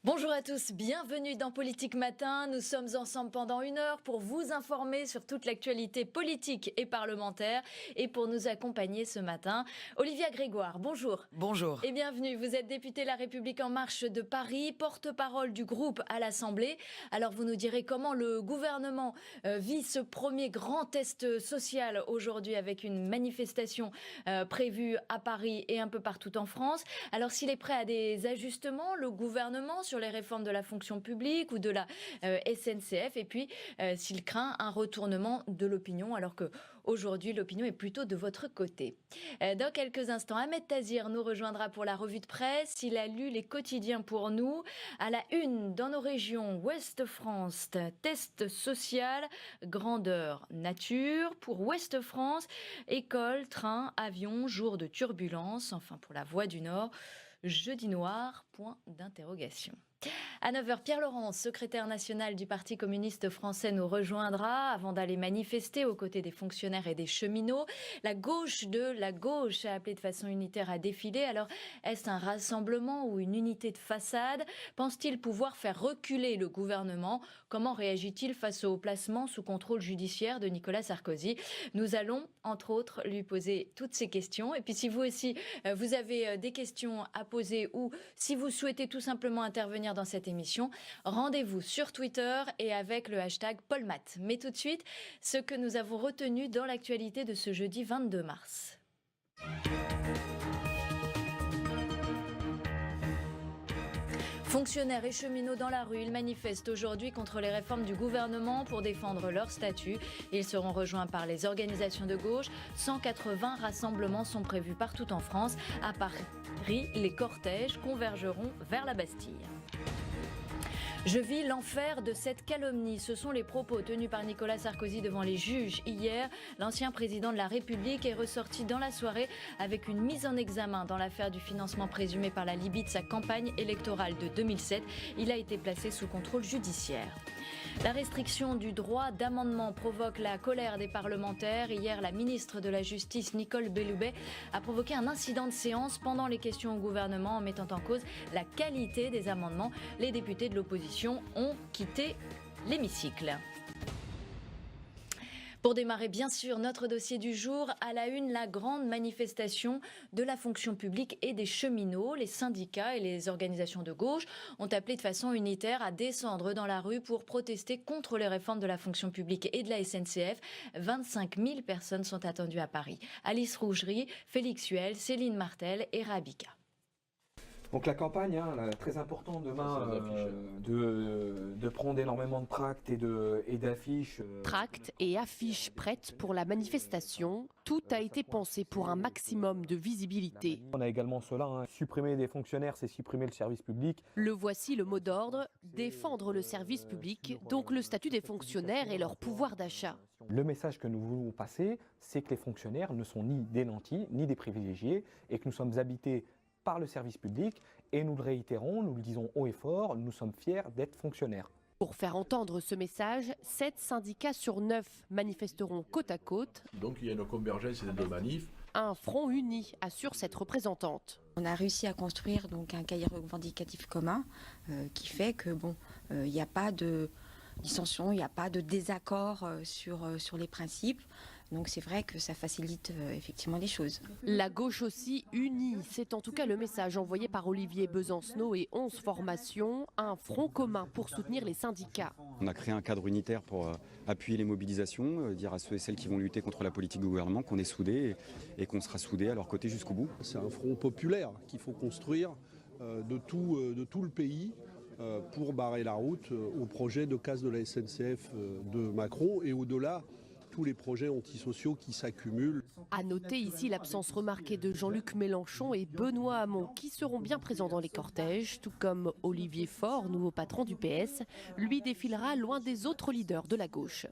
Bonjour à tous, bienvenue dans Politique Matin. Nous sommes ensemble pendant 1 heure pour vous informer sur toute l'actualité politique et parlementaire. Et pour nous accompagner ce matin, Olivia Grégoire, bonjour. Bonjour. Et bienvenue, vous êtes député La République En Marche de Paris, porte-parole du groupe à l'Assemblée. Alors vous nous direz comment le gouvernement vit ce premier grand test social aujourd'hui avec une manifestation prévue à Paris et un peu partout en France. Alors s'il est prêt à des ajustements, le gouvernement, sur les réformes de la fonction publique ou de la SNCF, et puis s'il craint un retournement de l'opinion, alors qu'aujourd'hui l'opinion est plutôt de votre côté. Dans quelques instants, Ahmed Tazir nous rejoindra pour la revue de presse. Il a lu les quotidiens pour nous. À la une, dans nos régions, Ouest France, test social, grandeur nature. Pour Ouest France, école, train, avion, jour de turbulence. Enfin, pour la Voie du Nord, jeudi noir, point d'interrogation. À 9h, Pierre Laurent, secrétaire national du Parti communiste français, nous rejoindra avant d'aller manifester aux côtés des fonctionnaires et des cheminots. La gauche a appelé de façon unitaire à défiler. Alors, est-ce un rassemblement ou une unité de façade? Pense-t-il pouvoir faire reculer le gouvernement? Comment réagit-il face au placement sous contrôle judiciaire de Nicolas Sarkozy? Nous allons, entre autres, lui poser toutes ces questions. Et puis, si vous aussi, vous avez des questions à poser ou si vous souhaitez tout simplement intervenir dans cette émission, rendez-vous sur Twitter et avec le hashtag PolMat. Mais tout de suite, ce que nous avons retenu dans l'actualité de ce jeudi 22 mars. Fonctionnaires et cheminots dans la rue, ils manifestent aujourd'hui contre les réformes du gouvernement pour défendre leur statut. Ils seront rejoints par les organisations de gauche. 180 rassemblements sont prévus partout en France. À Paris, les cortèges convergeront vers la Bastille. Je vis l'enfer de cette calomnie. Ce sont les propos tenus par Nicolas Sarkozy devant les juges hier. L'ancien président de la République est ressorti dans la soirée avec une mise en examen dans l'affaire du financement présumé par la Libye de sa campagne électorale de 2007. Il a été placé sous contrôle judiciaire. La restriction du droit d'amendement provoque la colère des parlementaires. Hier, la ministre de la Justice, Nicole Belloubet, a provoqué un incident de séance pendant les questions au gouvernement en mettant en cause la qualité des amendements. Les députés de l'opposition ont quitté l'hémicycle. Pour démarrer, bien sûr, notre dossier du jour, à la une, la grande manifestation de la fonction publique et des cheminots. Les syndicats et les organisations de gauche ont appelé de façon unitaire à descendre dans la rue pour protester contre les réformes de la fonction publique et de la SNCF. 25 000 personnes sont attendues à Paris. Alice Rougerie, Félix Huel, Céline Martel et Rabika. Donc la campagne, très important demain, de prendre énormément de tracts et d'affiches. Tracts et affiches prêtes pour la manifestation. Tout a été pensé pour un maximum de visibilité. On a également cela, supprimer des fonctionnaires, c'est supprimer le service public. Le voici le mot d'ordre, défendre le service public, donc le statut des fonctionnaires et leur pouvoir d'achat. Le message que nous voulons passer, c'est que les fonctionnaires ne sont ni des nantis, ni des privilégiés, et que nous sommes habités par le service public, et nous le réitérons, nous le disons haut et fort, nous sommes fiers d'être fonctionnaires. Pour faire entendre ce message, 7 syndicats sur 9 manifesteront côte à côte. Donc il y a une convergence des deux manifs. Un front uni, assure cette représentante. On a réussi à construire donc un cahier revendicatif commun qui fait que il n'y a pas de dissension, il n'y a pas de désaccord sur les principes. Donc c'est vrai que ça facilite effectivement les choses. La gauche aussi unie, c'est en tout cas le message envoyé par Olivier Besancenot et 11 formations, un front commun pour soutenir les syndicats. On a créé un cadre unitaire pour appuyer les mobilisations, dire à ceux et celles qui vont lutter contre la politique du gouvernement qu'on est soudés et qu'on sera soudés à leur côté jusqu'au bout. C'est un front populaire qu'il faut construire de tout le pays pour barrer la route au projet de casse de la SNCF de Macron et au-delà, tous les projets antisociaux qui s'accumulent. À noter ici l'absence remarquée de Jean-Luc Mélenchon et Benoît Hamon qui seront bien présents dans les cortèges, tout comme Olivier Faure, nouveau patron du PS. Lui défilera loin des autres leaders de la gauche.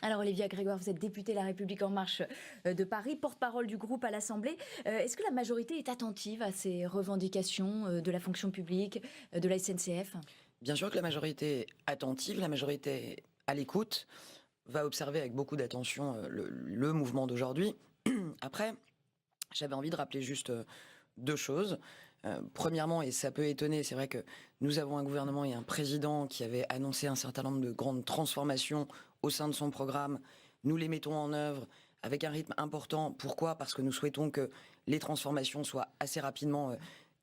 Alors Olivia Grégoire, vous êtes députée La République En Marche de Paris, porte-parole du groupe à l'Assemblée. Est-ce que la majorité est attentive à ces revendications de la fonction publique, de la SNCF? Bien sûr que la majorité est attentive, la majorité est à l'écoute, va observer avec beaucoup d'attention le mouvement d'aujourd'hui. Après, j'avais envie de rappeler juste deux choses. Premièrement, et ça peut étonner, c'est vrai que nous avons un gouvernement et un président qui avait annoncé un certain nombre de grandes transformations au sein de son programme. Nous les mettons en œuvre avec un rythme important. Pourquoi ? Parce que nous souhaitons que les transformations soient assez rapidement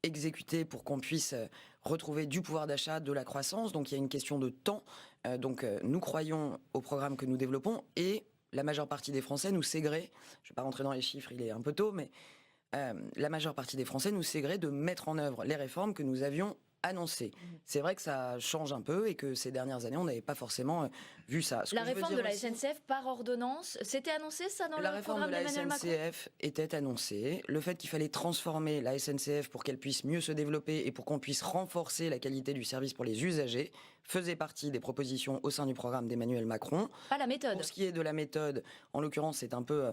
exécutées pour qu'on puisse retrouver du pouvoir d'achat, de la croissance. Donc il y a une question de temps. Nous croyons au programme que nous développons et la majeure partie des Français nous sait gré, je ne vais pas rentrer dans les chiffres, il est un peu tôt, mais la majeure partie des Français nous sait gré de mettre en œuvre les réformes que nous avions annoncées. C'est vrai que ça change un peu et que ces dernières années, on n'avait pas forcément vu ça. La réforme de la SNCF par ordonnance, c'était annoncé ça dans la le réforme programme de la d'Emmanuel Macron ? SNCF était annoncée. Le fait qu'il fallait transformer la SNCF pour qu'elle puisse mieux se développer et pour qu'on puisse renforcer la qualité du service pour les usagers faisait partie des propositions au sein du programme d'Emmanuel Macron. Pas la méthode. Pour ce qui est de la méthode, en l'occurrence, c'est un peu,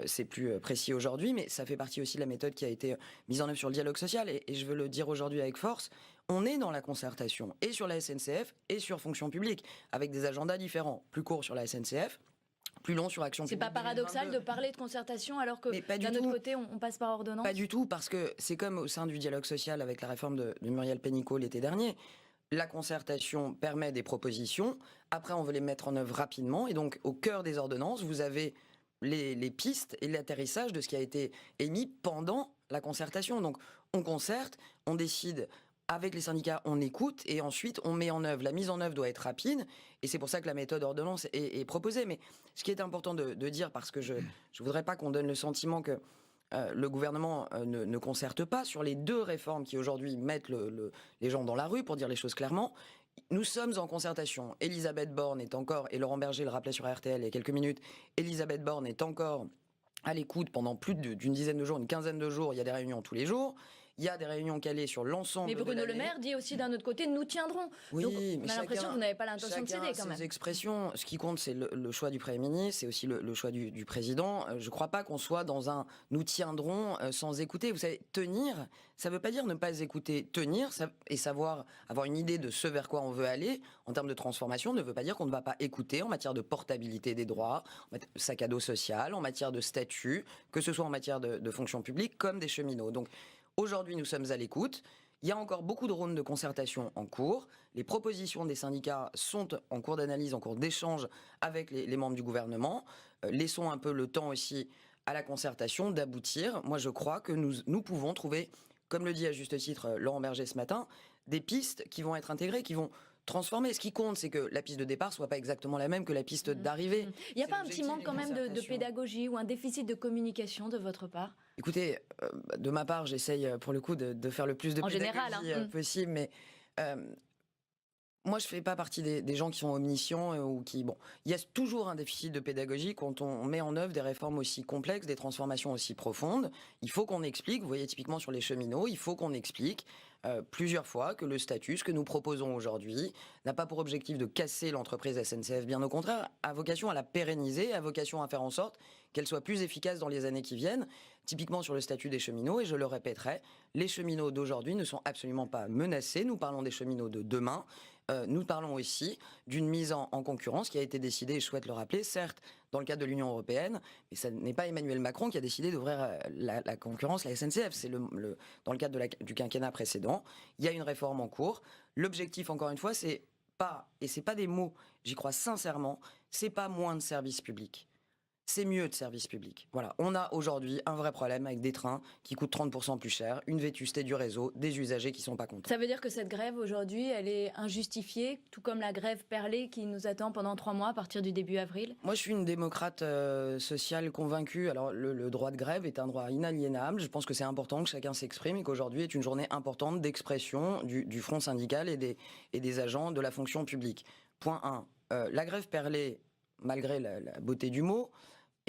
c'est plus précis aujourd'hui, mais ça fait partie aussi de la méthode qui a été mise en œuvre sur le dialogue social. Et je veux le dire aujourd'hui avec force, on est dans la concertation et sur la SNCF et sur fonction publique, avec des agendas différents, plus courts sur la SNCF, plus longs sur Action C'est publique. pas paradoxal 2022. de parler de concertation alors que Mais pas du d'un autre tout. côté on passe par ordonnance ? Pas du tout, parce que c'est comme au sein du dialogue social avec la réforme de Muriel Pénicaud l'été dernier. La concertation permet des propositions, après on veut les mettre en œuvre rapidement, et donc au cœur des ordonnances, vous avez les pistes et l'atterrissage de ce qui a été émis pendant la concertation. Donc on concerte, on décide avec les syndicats, on écoute, et ensuite on met en œuvre. La mise en œuvre doit être rapide, et c'est pour ça que la méthode ordonnance est proposée. Mais ce qui est important de dire, parce que je voudrais pas qu'on donne le sentiment que le gouvernement ne concerte pas sur les deux réformes qui aujourd'hui mettent les gens dans la rue, pour dire les choses clairement. Nous sommes en concertation. Elisabeth Borne est encore, et Laurent Berger le rappelait sur RTL il y a quelques minutes, Elisabeth Borne est encore à l'écoute pendant plus d'une dizaine de jours, une quinzaine de jours. Il y a des réunions tous les jours. Il y a des réunions calées sur l'ensemble. Mais de Bruno Le l'année. Maire dit aussi d'un autre côté, nous tiendrons. Oui, Donc, mais on a l'impression que vous n'avez pas l'intention de céder quand même. Ces expressions, ce qui compte, c'est le choix du Premier ministre, c'est aussi le choix du Président. Je ne crois pas qu'on soit dans un « nous tiendrons » sans écouter. Vous savez, tenir, ça ne veut pas dire ne pas écouter. Tenir et savoir avoir une idée de ce vers quoi on veut aller en termes de transformation ne veut pas dire qu'on ne va pas écouter en matière de portabilité des droits, en matière de sac à dos social, en matière de statut, que ce soit en matière de fonction publique comme des cheminots. Donc, aujourd'hui, nous sommes à l'écoute. Il y a encore beaucoup de rounds de concertation en cours. Les propositions des syndicats sont en cours d'analyse, en cours d'échange avec les membres du gouvernement. Laissons un peu le temps aussi à la concertation d'aboutir. Moi, je crois que nous pouvons trouver, comme le dit à juste titre Laurent Berger ce matin, des pistes qui vont être intégrées, qui vont transformer. Ce qui compte, c'est que la piste de départ soit pas exactement la même que la piste d'arrivée. Il n'y a pas un petit manque quand même de pédagogie ou un déficit de communication de votre part ? Écoutez, de ma part, j'essaye pour le coup de faire le plus de pédagogie possible, mais moi je fais pas partie des gens qui sont omniscients ou qui... Bon, il y a toujours un déficit de pédagogie quand on met en œuvre des réformes aussi complexes, des transformations aussi profondes. Il faut qu'on explique, vous voyez typiquement sur les cheminots, il faut qu'on explique plusieurs fois que le statut, ce que nous proposons aujourd'hui, n'a pas pour objectif de casser l'entreprise SNCF, bien au contraire, a vocation à la pérenniser, a vocation à faire en sorte qu'elle soit plus efficace dans les années qui viennent, typiquement sur le statut des cheminots, et je le répéterai, les cheminots d'aujourd'hui ne sont absolument pas menacés, nous parlons des cheminots de demain, nous parlons aussi d'une mise en concurrence qui a été décidée, et je souhaite le rappeler, certes dans le cadre de l'Union européenne, mais ce n'est pas Emmanuel Macron qui a décidé d'ouvrir la concurrence, la SNCF, c'est dans le cadre du quinquennat précédent. Il y a une réforme en cours. L'objectif, encore une fois, c'est pas des mots, j'y crois sincèrement, c'est pas moins de services publics. C'est mieux de services publics. Voilà, on a aujourd'hui un vrai problème avec des trains qui coûtent 30% plus cher, une vétusté du réseau, des usagers qui sont pas contents. Ça veut dire que cette grève aujourd'hui, elle est injustifiée, tout comme la grève perlée qui nous attend pendant 3 mois à partir du début avril ? Moi, je suis une démocrate sociale convaincue. Alors, le droit de grève est un droit inaliénable. Je pense que c'est important que chacun s'exprime et qu'aujourd'hui est une journée importante d'expression du front syndical et des agents de la fonction publique. Point 1. La grève perlée, malgré la beauté du mot,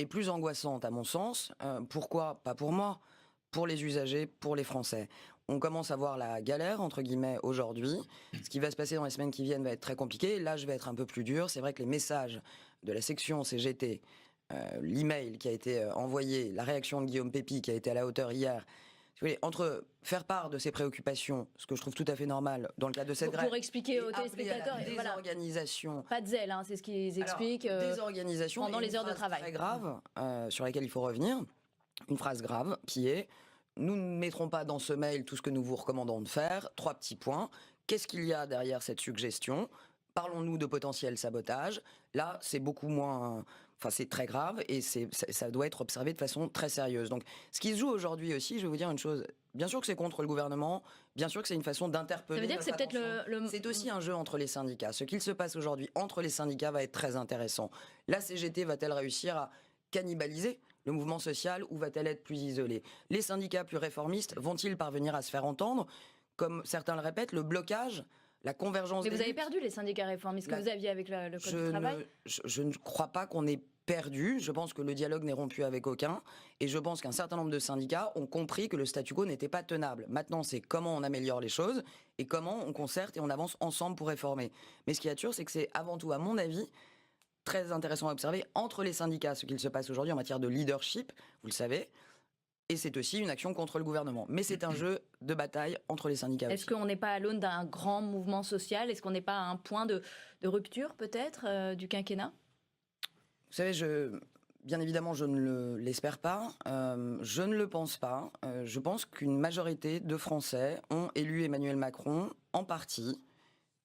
est plus angoissante à mon sens. Pourquoi ? Pas pour moi, pour les usagers, pour les Français. On commence à voir la galère, entre guillemets, aujourd'hui. Ce qui va se passer dans les semaines qui viennent va être très compliqué. Là, je vais être un peu plus dur. C'est vrai que les messages de la section CGT, l'email qui a été envoyé, la réaction de Guillaume Pépi qui a été à la hauteur hier, si vous voulez, entre faire part de ses préoccupations, ce que je trouve tout à fait normal dans le cadre de cette grève, pour expliquer aux téléspectateurs, désorganisation, pas de zèle, hein, c'est ce qu'ils expliquent. Désorganisation pendant les heures de travail. Très grave sur laquelle il faut revenir. Une phrase grave qui est nous ne mettrons pas dans ce mail tout ce que nous vous recommandons de faire. 3 petits points. Qu'est-ce qu'il y a derrière cette suggestion ? Parlons-nous de potentiel sabotage. Là, c'est beaucoup moins... Enfin, c'est très grave et ça doit être observé de façon très sérieuse. Donc, ce qui se joue aujourd'hui aussi, je vais vous dire une chose. Bien sûr que c'est contre le gouvernement, bien sûr que c'est une façon d'interpeller. Ça veut dire que c'est peut-être C'est aussi un jeu entre les syndicats. Ce qu'il se passe aujourd'hui entre les syndicats va être très intéressant. La CGT va-t-elle réussir à cannibaliser le mouvement social ou va-t-elle être plus isolée ? Les syndicats plus réformistes vont-ils parvenir à se faire entendre ? Comme certains le répètent, le blocage, la convergence Mais des vous avez luttes, perdu les syndicats réformistes que vous aviez avec le Code du travail. je ne crois pas qu'on ait perdu. Je pense que le dialogue n'est rompu avec aucun. Et je pense qu'un certain nombre de syndicats ont compris que le statu quo n'était pas tenable. Maintenant, c'est comment on améliore les choses et comment on concerte et on avance ensemble pour réformer. Mais ce qui est sûr, c'est que c'est avant tout, à mon avis, très intéressant à observer entre les syndicats ce qu'il se passe aujourd'hui en matière de leadership, vous le savez. Et c'est aussi une action contre le gouvernement. Mais c'est un jeu de bataille entre les syndicats. Est-ce qu'on n'est pas à l'aune d'un grand mouvement social ? Est-ce qu'on n'est pas à un point de rupture, peut-être, du quinquennat ? Vous savez, bien évidemment, je ne l'espère pas. Je ne le pense pas. Je pense qu'une majorité de Français ont élu Emmanuel Macron en partie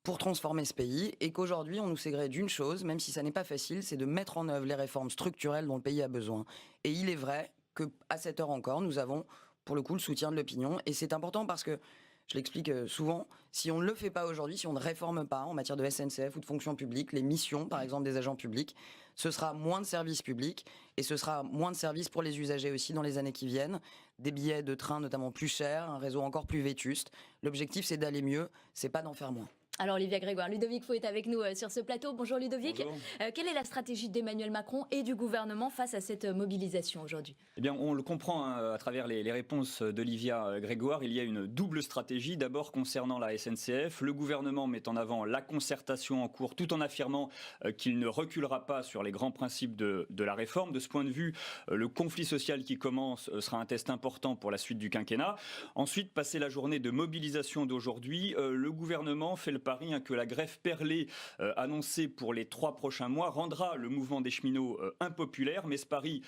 pour transformer ce pays et qu'aujourd'hui, on nous sait gré d'une chose, même si ça n'est pas facile, c'est de mettre en œuvre les réformes structurelles dont le pays a besoin. Et il est vrai qu'à cette heure encore, nous avons, pour le coup, le soutien de l'opinion. Et c'est important parce que, je l'explique souvent, si on ne le fait pas aujourd'hui, si on ne réforme pas en matière de SNCF ou de fonction publique, les missions, par exemple, des agents publics, ce sera moins de services publics et ce sera moins de services pour les usagers aussi dans les années qui viennent. Des billets de train notamment plus chers, un réseau encore plus vétuste. L'objectif, c'est d'aller mieux, c'est pas d'en faire moins. Alors Olivia Grégoire, Ludovic Faux est avec nous sur ce plateau. Bonjour Ludovic. Bonjour. Quelle est la stratégie d'Emmanuel Macron et du gouvernement face à cette mobilisation aujourd'hui ? Eh bien, on le comprend à travers les réponses d'Olivia Grégoire. Il y a une double stratégie. D'abord, concernant la SNCF, le gouvernement met en avant la concertation en cours tout en affirmant qu'il ne reculera pas sur les grands principes de la réforme. De ce point de vue, le conflit social qui commence sera un test important pour la suite du quinquennat. Ensuite, passé la journée de mobilisation d'aujourd'hui, le gouvernement fait le pari que la grève perlée annoncée pour les 3 prochains mois rendra le mouvement des cheminots impopulaire. Mais ce pari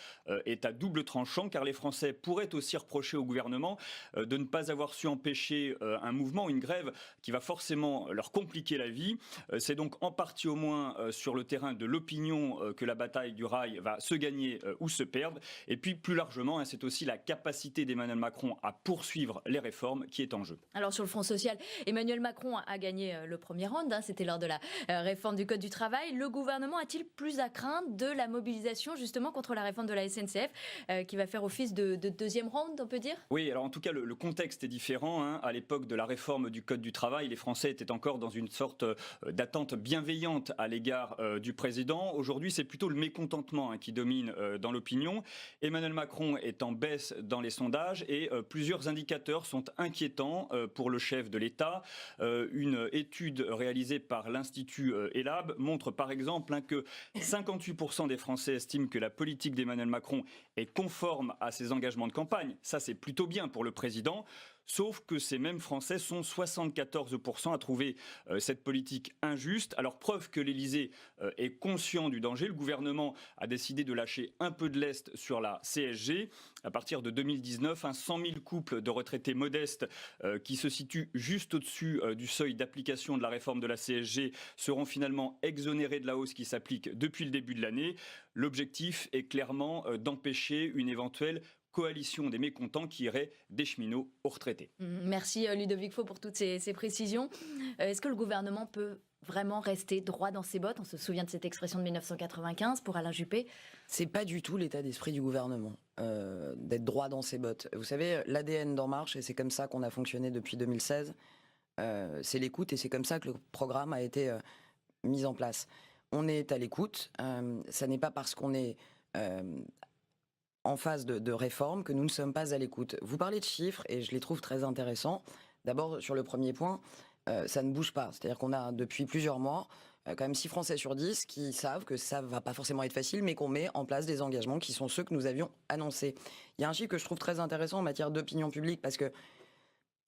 est à double tranchant car les Français pourraient aussi reprocher au gouvernement de ne pas avoir su empêcher un mouvement, une grève qui va forcément leur compliquer la vie. C'est donc en partie au moins sur le terrain de l'opinion que la bataille du rail va se gagner ou se perdre. Et puis plus largement, c'est aussi la capacité d'Emmanuel Macron à poursuivre les réformes qui est en jeu. Alors sur le front social, Emmanuel Macron a gagné le premier round, c'était lors de la réforme du Code du travail. Le gouvernement a-t-il plus à craindre de la mobilisation justement contre la réforme de la SNCF qui va faire office de deuxième round, on peut dire ? Oui, alors en tout cas le contexte est différent. À l'époque de la réforme du Code du travail, les Français étaient encore dans une sorte d'attente bienveillante à l'égard du président. Aujourd'hui, c'est plutôt le mécontentement qui domine dans l'opinion. Emmanuel Macron est en baisse dans les sondages et plusieurs indicateurs sont inquiétants pour le chef de l'État. Une étude réalisée par l'Institut ELAB montre par exemple que 58% des Français estiment que la politique d'Emmanuel Macron est conforme à ses engagements de campagne. Ça, c'est plutôt bien pour le président. Sauf que ces mêmes Français sont 74% à trouver cette politique injuste. Alors preuve que l'Élysée est conscient du danger, le gouvernement a décidé de lâcher un peu de lest sur la CSG. À partir de 2019, 100 000 couples de retraités modestes qui se situent juste au-dessus du seuil d'application de la réforme de la CSG seront finalement exonérés de la hausse qui s'applique depuis le début de l'année. L'objectif est clairement d'empêcher une éventuelle coalition des mécontents qui irait des cheminots aux retraités. Merci Ludovic Faux pour toutes ces précisions. Est-ce que le gouvernement peut vraiment rester droit dans ses bottes ? On se souvient de cette expression de 1995 pour Alain Juppé. C'est pas du tout l'état d'esprit du gouvernement, d'être droit dans ses bottes. Vous savez, l'ADN d'En Marche, et c'est comme ça qu'on a fonctionné depuis 2016, c'est l'écoute et c'est comme ça que le programme a été mis en place. On est à l'écoute, ça n'est pas parce qu'on est en phase de réforme que nous ne sommes pas à l'écoute. Vous parlez de chiffres et je les trouve très intéressants. D'abord, sur le premier point, ça ne bouge pas. C'est-à-dire qu'on a depuis plusieurs mois quand même 6 Français sur 10 qui savent que ça ne va pas forcément être facile, mais qu'on met en place des engagements qui sont ceux que nous avions annoncés. Il y a un chiffre que je trouve très intéressant en matière d'opinion publique parce que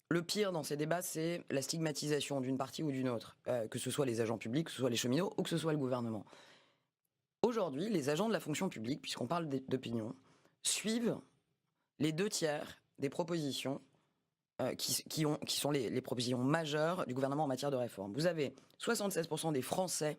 le pire dans ces débats, c'est la stigmatisation d'une partie ou d'une autre, que ce soit les agents publics, que ce soit les cheminots ou que ce soit le gouvernement. Aujourd'hui, les agents de la fonction publique, puisqu'on parle d'opinion, suivent les 2 tiers des propositions qui sont les propositions majeures du gouvernement en matière de réforme. Vous avez 76% des Français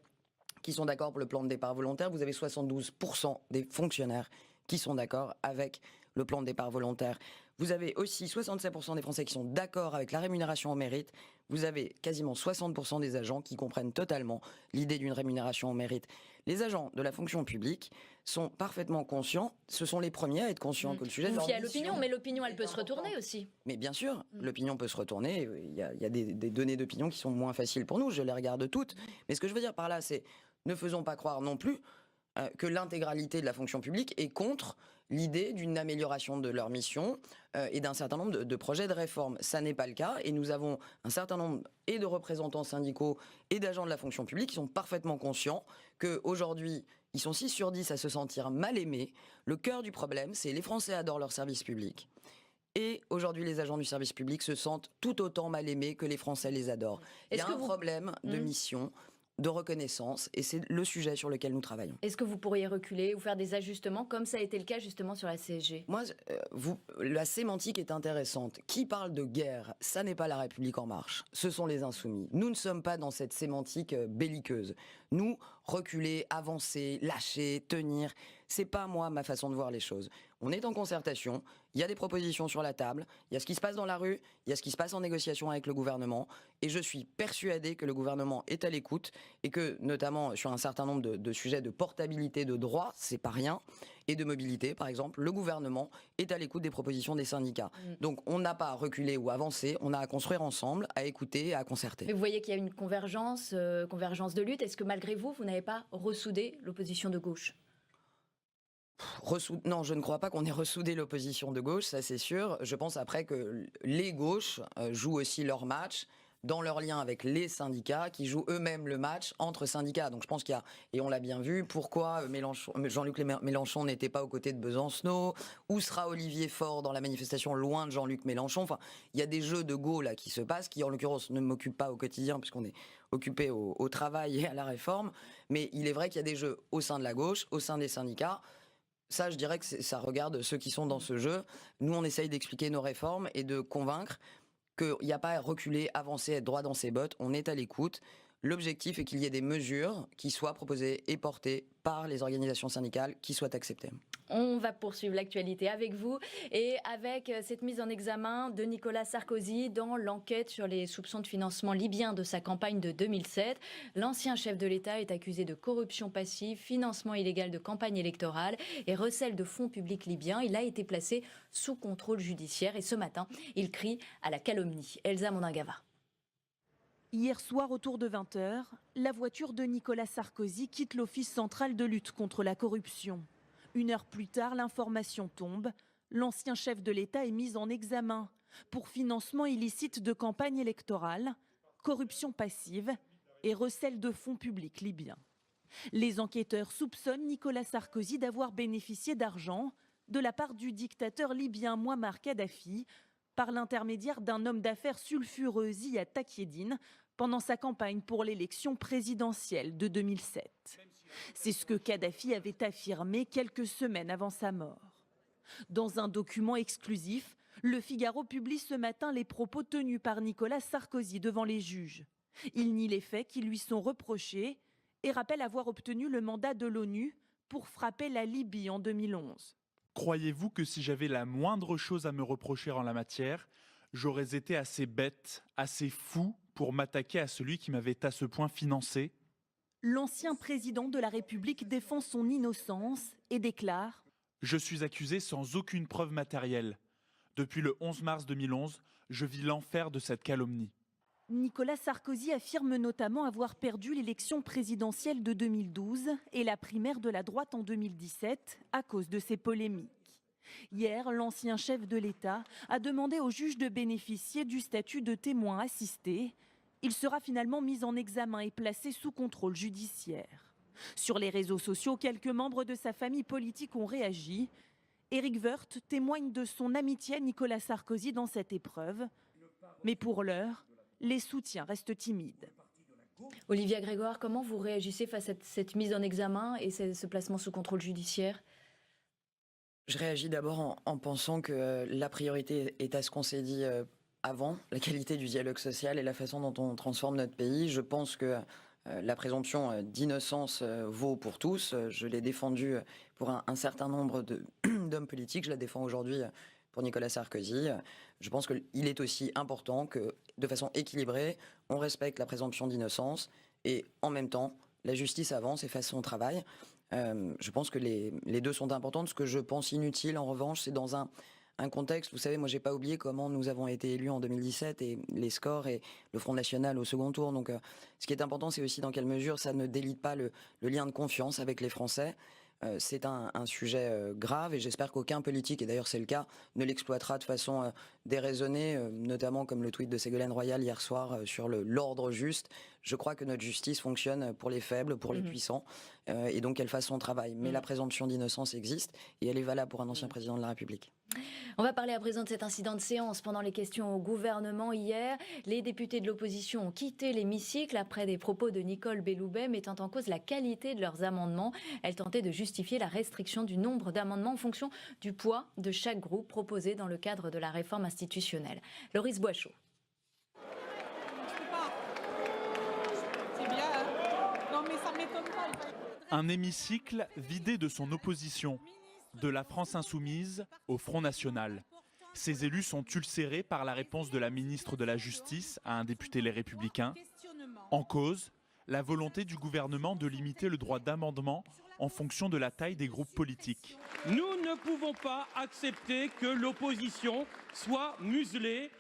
qui sont d'accord pour le plan de départ volontaire, vous avez 72% des fonctionnaires qui sont d'accord avec le plan de départ volontaire. Vous avez aussi 67% des Français qui sont d'accord avec la rémunération au mérite. Vous avez quasiment 60% des agents qui comprennent totalement l'idée d'une rémunération au mérite. Les agents de la fonction publique sont parfaitement conscients, ce sont les premiers à être conscients que le sujet de leur Vous fiez à mission l'opinion, mais l'opinion, elle peut se retourner aussi. Mais bien sûr, l'opinion peut se retourner. Il y a des données d'opinion qui sont moins faciles pour nous. Je les regarde toutes. Mais ce que je veux dire par là, c'est ne faisons pas croire non plus que l'intégralité de la fonction publique est contre l'idée d'une amélioration de leur mission et d'un certain nombre de projets de réforme. Ça n'est pas le cas. Et nous avons un certain nombre et de représentants syndicaux et d'agents de la fonction publique qui sont parfaitement conscients qu'aujourd'hui, ils sont 6 sur 10 à se sentir mal aimés. Le cœur du problème, c'est les Français adorent leur service public. Et aujourd'hui, les agents du service public se sentent tout autant mal aimés que les Français les adorent. Il y a un problème de mission, de reconnaissance, et c'est le sujet sur lequel nous travaillons. Est-ce que vous pourriez reculer ou faire des ajustements, comme ça a été le cas justement sur la CSG? Moi, la sémantique est intéressante. Qui parle de guerre? Ça n'est pas La République En Marche. Ce sont les Insoumis. Nous ne sommes pas dans cette sémantique belliqueuse. Nous, reculer, avancer, lâcher, tenir, c'est pas moi ma façon de voir les choses. On est en concertation, il y a des propositions sur la table, il y a ce qui se passe dans la rue, il y a ce qui se passe en négociation avec le gouvernement, et je suis persuadé que le gouvernement est à l'écoute, et que notamment sur un certain nombre de sujets de portabilité de droits, c'est pas rien, et de mobilité par exemple, le gouvernement est à l'écoute des propositions des syndicats. Donc on n'a pas à reculer ou avancer, on a à construire ensemble, à écouter, à concerter. Mais vous voyez qu'il y a une convergence de lutte. Est-ce que malgré vous, vous n'avez pas ressoudé l'opposition de gauche? Non, je ne crois pas qu'on ait ressoudé l'opposition de gauche, ça c'est sûr. Je pense après que les gauches jouent aussi leur match dans leur lien avec les syndicats, qui jouent eux-mêmes le match entre syndicats. Donc je pense qu'il y a, et on l'a bien vu, pourquoi Jean-Luc Mélenchon n'était pas aux côtés de Besancenot, où sera Olivier Faure dans la manifestation loin de Jean-Luc Mélenchon. Enfin, il y a des jeux de go là qui se passent, qui en l'occurrence ne m'occupent pas au quotidien, puisqu'on est occupé au travail et à la réforme. Mais il est vrai qu'il y a des jeux au sein de la gauche, au sein des syndicats. Ça, je dirais que ça regarde ceux qui sont dans ce jeu. Nous, on essaye d'expliquer nos réformes et de convaincre qu'il n'y a pas à reculer, avancer, être droit dans ses bottes. On est à l'écoute. L'objectif est qu'il y ait des mesures qui soient proposées et portées par les organisations syndicales qui soient acceptées. On va poursuivre l'actualité avec vous et avec cette mise en examen de Nicolas Sarkozy dans l'enquête sur les soupçons de financement libyen de sa campagne de 2007. L'ancien chef de l'État est accusé de corruption passive, financement illégal de campagne électorale et recel de fonds publics libyens. Il a été placé sous contrôle judiciaire et ce matin, il crie à la calomnie. Elsa Mondingava. Hier soir, autour de 20h, la voiture de Nicolas Sarkozy quitte l'Office central de lutte contre la corruption. 1 heure plus tard, l'information tombe. L'ancien chef de l'État est mis en examen pour financement illicite de campagne électorale, corruption passive et recel de fonds publics libyens. Les enquêteurs soupçonnent Nicolas Sarkozy d'avoir bénéficié d'argent de la part du dictateur libyen Mouammar Kadhafi par l'intermédiaire d'un homme d'affaires sulfureux, Ziad Takieddine, pendant sa campagne pour l'élection présidentielle de 2007. C'est ce que Kadhafi avait affirmé quelques semaines avant sa mort. Dans un document exclusif, Le Figaro publie ce matin les propos tenus par Nicolas Sarkozy devant les juges. Il nie les faits qui lui sont reprochés et rappelle avoir obtenu le mandat de l'ONU pour frapper la Libye en 2011. Croyez-vous que si j'avais la moindre chose à me reprocher en la matière, j'aurais été assez bête, assez fou pour m'attaquer à celui qui m'avait à ce point financé ? L'ancien président de la République défend son innocence et déclare « Je suis accusé sans aucune preuve matérielle. Depuis le 11 mars 2011, je vis l'enfer de cette calomnie. » Nicolas Sarkozy affirme notamment avoir perdu l'élection présidentielle de 2012 et la primaire de la droite en 2017 à cause de ces polémiques. Hier, l'ancien chef de l'État a demandé au juge de bénéficier du statut de témoin assisté. Il sera finalement mis en examen et placé sous contrôle judiciaire. Sur les réseaux sociaux, quelques membres de sa famille politique ont réagi. Éric Woerth témoigne de son amitié à Nicolas Sarkozy dans cette épreuve. Mais pour l'heure, les soutiens restent timides. Olivia Grégoire, comment vous réagissez face à cette mise en examen et ce placement sous contrôle judiciaire ? Je réagis d'abord en pensant que la priorité est à ce qu'on s'est dit avant, la qualité du dialogue social et la façon dont on transforme notre pays. Je pense que la présomption d'innocence vaut pour tous. Je l'ai défendue pour un certain nombre d'hommes politiques. Je la défends aujourd'hui pour Nicolas Sarkozy. Je pense qu'il est aussi important que, de façon équilibrée, on respecte la présomption d'innocence et en même temps, la justice avance et fasse son travail. Je pense que les deux sont importantes. Ce que je pense inutile, en revanche, c'est dans un contexte, vous savez, moi j'ai pas oublié comment nous avons été élus en 2017 et les scores et le Front National au second tour. Donc ce qui est important, c'est aussi dans quelle mesure ça ne délite pas le lien de confiance avec les Français. C'est un sujet grave et j'espère qu'aucun politique, et d'ailleurs c'est le cas, ne l'exploitera de façon déraisonnée, notamment comme le tweet de Ségolène Royal hier soir sur l'ordre juste. Je crois que notre justice fonctionne pour les faibles, pour les puissants, et donc qu'elle fasse son travail. Mais la présomption d'innocence existe et elle est valable pour un ancien président de la République. On va parler à présent de cet incident de séance pendant les questions au gouvernement hier. Les députés de l'opposition ont quitté l'hémicycle après des propos de Nicole Belloubet mettant en cause la qualité de leurs amendements. Elle tentait de justifier la restriction du nombre d'amendements en fonction du poids de chaque groupe proposé dans le cadre de la réforme institutionnelle. Loris Boischaud. Un hémicycle vidé de son opposition, de la France insoumise au Front National. Ces élus sont ulcérés par la réponse de la ministre de la Justice à un député Les Républicains. En cause, la volonté du gouvernement de limiter le droit d'amendement en fonction de la taille des groupes politiques. Nous ne pouvons pas accepter que l'opposition soit muselée,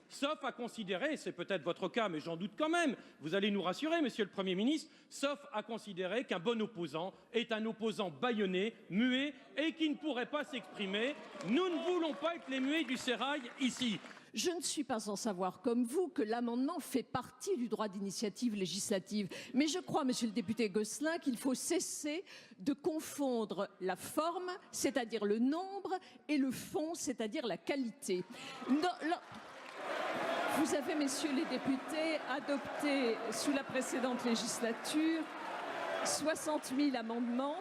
sauf à considérer, et c'est peut-être votre cas, mais j'en doute quand même, vous allez nous rassurer, monsieur le Premier ministre, sauf à considérer qu'un bon opposant est un opposant bâillonné, muet, et qui ne pourrait pas s'exprimer. Nous ne voulons pas être les muets du sérail ici. Je ne suis pas sans savoir, comme vous, que l'amendement fait partie du droit d'initiative législative. Mais je crois, monsieur le député Gosselin, qu'il faut cesser de confondre la forme, c'est-à-dire le nombre, et le fond, c'est-à-dire la qualité. Vous avez, messieurs les députés, adopté sous la précédente législature 60 000 amendements,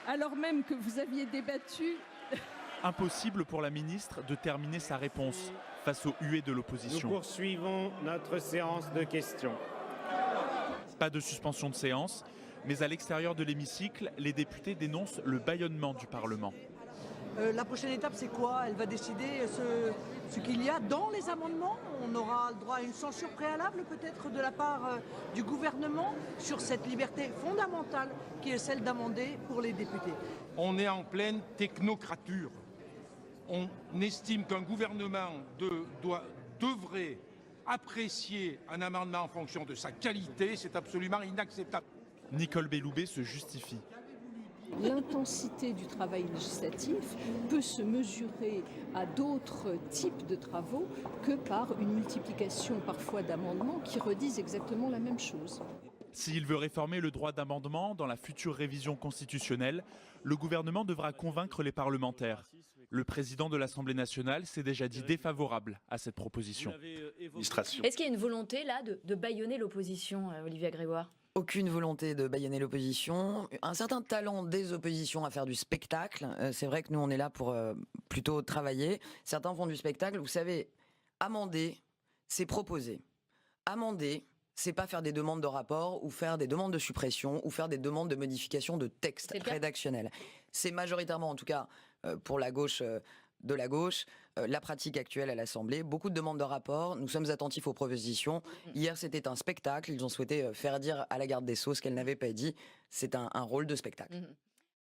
alors même que vous aviez débattu. Impossible pour la ministre de terminer sa réponse face aux huées de l'opposition. Nous poursuivons notre séance de questions. Pas de suspension de séance, mais à l'extérieur de l'hémicycle, les députés dénoncent le bâillonnement du Parlement. La prochaine étape, c'est quoi? Elle va décider ce qu'il y a dans les amendements. On aura le droit à une censure préalable peut-être de la part du gouvernement sur cette liberté fondamentale qui est celle d'amender pour les députés. On est en pleine technocrature. On estime qu'un gouvernement devrait apprécier un amendement en fonction de sa qualité. C'est absolument inacceptable. Nicole Belloubet se justifie. L'intensité du travail législatif peut se mesurer à d'autres types de travaux que par une multiplication parfois d'amendements qui redisent exactement la même chose. S'il veut réformer le droit d'amendement dans la future révision constitutionnelle, le gouvernement devra convaincre les parlementaires. Le président de l'Assemblée nationale s'est déjà dit défavorable à cette proposition. Est-ce qu'il y a une volonté là de bâillonner l'opposition, Olivia Grégoire ? Aucune volonté de bâillonner l'opposition, un certain talent des oppositions à faire du spectacle. C'est vrai que nous, on est là pour plutôt travailler. Certains font du spectacle. Vous savez, amender, c'est proposer. Amender, c'est pas faire des demandes de rapport ou faire des demandes de suppression ou faire des demandes de modification de textes rédactionnels. C'est majoritairement, en tout cas, pour la gauche de la gauche, la pratique actuelle à l'Assemblée. Beaucoup de demandes de rapport. Nous sommes attentifs aux propositions. Hier, c'était un spectacle. Ils ont souhaité faire dire à la garde des Sceaux ce qu'elle n'avait pas dit. C'est un rôle de spectacle.